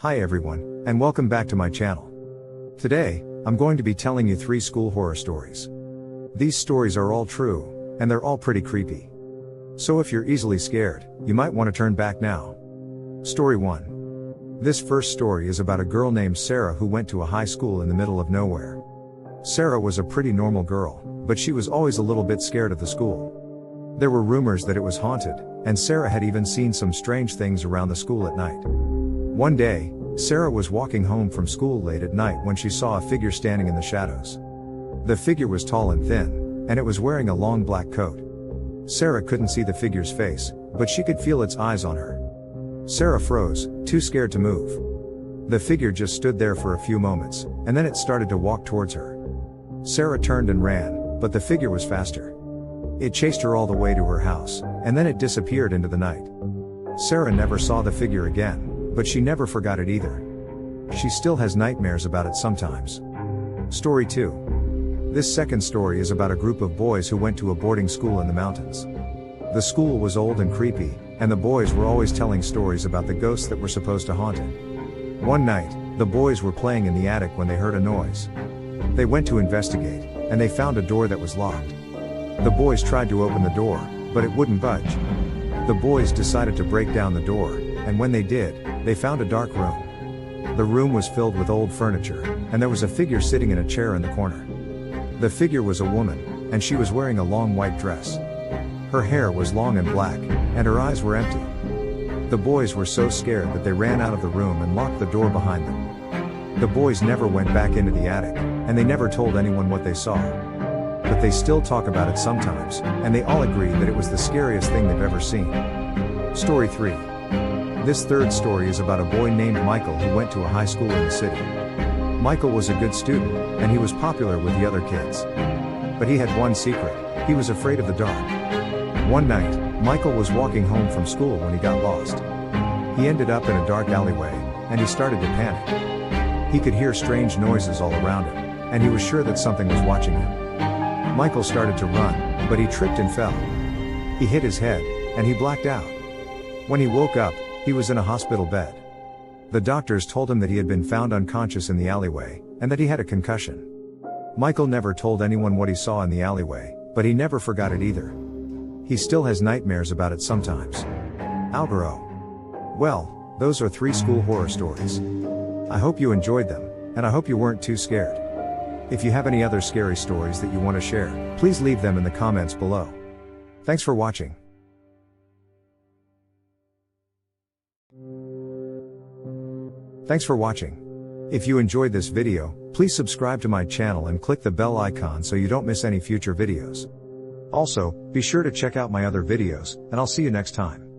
Hi everyone, and welcome back to my channel. Today, I'm going to be telling you 3 school horror stories. These stories are all true, and they're all pretty creepy. So if you're easily scared, you might want to turn back now. Story 1. This first story is about a girl named Sarah who went to a high school in the middle of nowhere. Sarah was a pretty normal girl, but she was always a little bit scared of the school. There were rumors that it was haunted, and Sarah had even seen some strange things around the school at night. One day, Sarah was walking home from school late at night when she saw a figure standing in the shadows. The figure was tall and thin, and it was wearing a long black coat. Sarah couldn't see the figure's face, but she could feel its eyes on her. Sarah froze, too scared to move. The figure just stood there for a few moments, and then it started to walk towards her. Sarah turned and ran, but the figure was faster. It chased her all the way to her house, and then it disappeared into the night. Sarah never saw the figure again, but she never forgot it either. She still has nightmares about it sometimes. Story 2. This second story is about a group of boys who went to a boarding school in the mountains. The school was old and creepy, and the boys were always telling stories about the ghosts that were supposed to haunt it. One night, the boys were playing in the attic when they heard a noise. They went to investigate, and they found a door that was locked. The boys tried to open the door, but it wouldn't budge. The boys decided to break down the door, and when they did, they found a dark room. The room was filled with old furniture, and there was a figure sitting in a chair in the corner. The figure was a woman, and she was wearing a long white dress. Her hair was long and black, and her eyes were empty. The boys were so scared that they ran out of the room and locked the door behind them. The boys never went back into the attic, and they never told anyone what they saw. But they still talk about it sometimes, and they all agree that it was the scariest thing they've ever seen. Story 3. This third story is about a boy named Michael who went to a high school in the city. Michael was a good student, and he was popular with the other kids. But he had one secret: he was afraid of the dark. One night, Michael was walking home from school when he got lost. He ended up in a dark alleyway, and he started to panic. He could hear strange noises all around him, and he was sure that something was watching him. Michael started to run, but he tripped and fell. He hit his head, and he blacked out. When he woke up, he was in a hospital bed. The doctors told him that he had been found unconscious in the alleyway, and that he had a concussion. Michael never told anyone what he saw in the alleyway, but he never forgot it either. He still has nightmares about it sometimes. Outro. Well, those are 3 school horror stories. I hope you enjoyed them, and I hope you weren't too scared. If you have any other scary stories that you want to share, please leave them in the comments below. Thanks for watching. Thanks for watching. If you enjoyed this video, please subscribe to my channel and click the bell icon so you don't miss any future videos. Also, be sure to check out my other videos, and I'll see you next time.